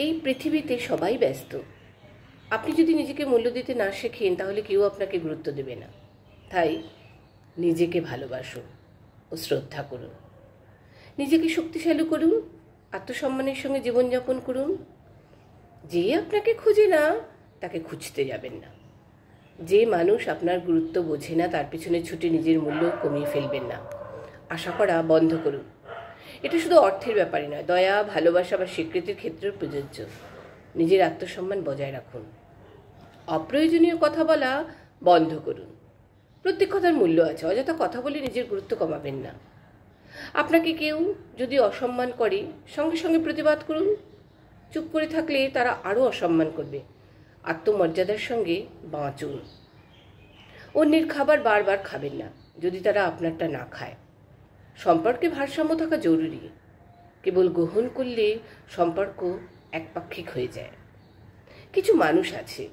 এই পৃথিবীতে সবাই ব্যস্ত। আপনি যদি নিজেকে মূল্য দিতে না শেখেন তাহলে কেউ আপনাকে গুরুত্ব দেবে না। তাই নিজেকে ভালোবাসুন ও শ্রদ্ধা করুন। নিজেকে শক্তিশালী করুন, আত্মসম্মানের সঙ্গে জীবনযাপন করুন। যে আপনাকে খুঁজে না তাকে খুঁজতে যাবেন না। যে মানুষ আপনার গুরুত্ব বোঝে না তার পিছনে ছুটে নিজের মূল্য কমিয়ে ফেলবেন না। আশা করা বন্ধ করুন। এটা শুধু অর্থের ব্যাপারই নয়, দয়া, ভালোবাসা বা স্বীকৃতির ক্ষেত্রেও প্রযোজ্য। নিজের আত্মসম্মান বজায় রাখুন। অপ্রয়োজনীয় কথা বলা বন্ধ করুন। প্রত্যেক কথার মূল্য আছে। অযথা কথা বলে নিজের গুরুত্ব কমাবেন না। আপনাকে কেউ যদি অসম্মান করে সঙ্গে সঙ্গে প্রতিবাদ করুন। চুপ করে থাকলে তারা আরও অসম্মান করবে। আত্মমর্যাদার সঙ্গে বাঁচুন। অন্যের খাবার বারবার খাবেন না যদি তারা আপনারটা না খায়। সম্পর্কে ভারসাম্য থাকা জরুরি। কেবল গ্রহণ করলে সম্পর্ক একপাক্ষিক হয়ে যায়। কিছু মানুষ আছে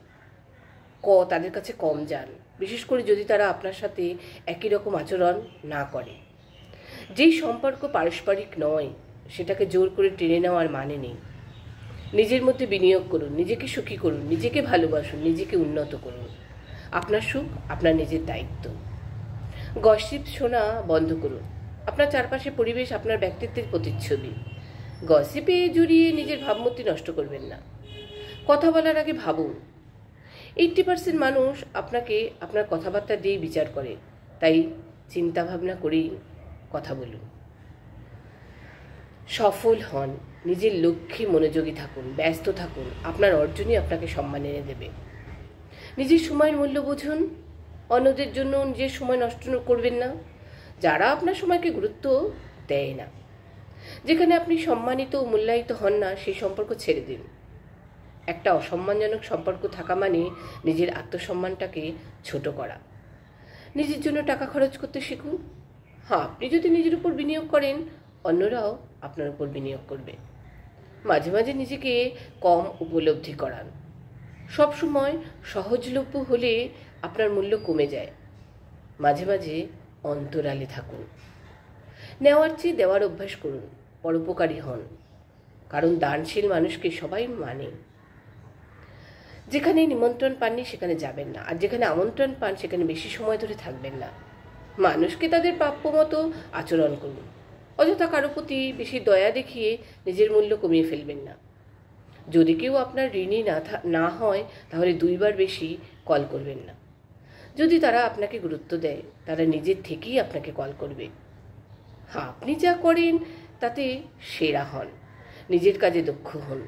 তাদের কাছে কম যান, বিশেষ করে যদি তারা আপনার সাথে একই রকম আচরণ না করে। যেই সম্পর্ক পারস্পরিক নয় সেটাকে জোর করে টেনে নেওয়ার মানে নেই। নিজের মধ্যে বিনিয়োগ করুন, নিজেকে সুখী করুন, নিজেকে ভালোবাসুন, নিজেকে উন্নত করুন। আপনার সুখ আপনার নিজের দায়িত্ব। গসিপ শোনা বন্ধ করুন। আপনার চারপাশে পরিবেশ আপনার ব্যক্তিত্বের প্রতিচ্ছবি। গসিপে জড়িয়ে নিজের ভাবমূর্তি নষ্ট করবেন না। কথা বলার আগে ভাবুন। 80% মানুষ আপনাকে আপনার কথাবার্তা দিয়ে বিচার করে, তাই চিন্তা ভাবনা করেই কথা বলুন। সফল হন, নিজের লক্ষ্যে মনোযোগী থাকুন, ব্যস্ত থাকুন। আপনার অর্জনই আপনাকে সম্মান এনে দেবে। নিজের সময়ের মূল্য বুঝুন। অন্যদের জন্য নিজের সময় নষ্ট করবেন না। যারা আপনার সময়কে গুরুত্ব দেয় না, যেখানে আপনি সম্মানিত ও মূল্যায়িত হন না, সেই সম্পর্ক ছেড়ে দিন। একটা অসম্মানজনক সম্পর্ক থাকা মানে নিজের আত্মসম্মানটাকে ছোট করা। নিজের জন্য টাকা খরচ করতে শিখুন। আপনি যদি নিজের উপর বিনিয়োগ করেন, অন্যরাও আপনার উপর বিনিয়োগ করবে। মাঝে মাঝে নিজেকে কম উপলব্ধি করান। সবসময় সহজলভ্য হলে আপনার মূল্য কমে যায়। মাঝে মাঝে অন্তরালে থাকুন। নেওয়ার চেয়ে দেওয়ার অভ্যাস করুন। পরোপকারী হন, কারণ দানশীল মানুষকে সবাই মানে। যেখানে নিমন্ত্রণ পাননি সেখানে যাবেন না, আর যেখানে আমন্ত্রণ পান সেখানে বেশি সময় ধরে থাকবেন না। মানুষকে তাদের প্রাপ্য মতো আচরণ করুন। অযথা কারো প্রতি বেশি দয়া দেখিয়ে নিজের মূল্য কমিয়ে ফেলবেন না। যদি কেউ আপনার ঋণী না হয় তাহলে 2 বার বেশি কল করবেন না। যদি তারা আপনাকে গুরুত্ব দেয় তারা নিজের থেকেই আপনাকে কল করবে। আপনি যা করেন তাতে সেরা হন। নিজের কাজে দক্ষ হন।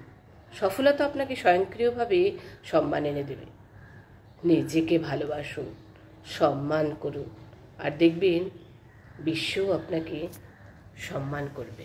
সফলতা আপনাকে স্বয়ংক্রিয়ভাবে সম্মান এনে দেবে। নিজেকে ভালোবাসুন, সম্মান করুন, আর দেখবেন বিশ্বও আপনাকে সম্মান করবে।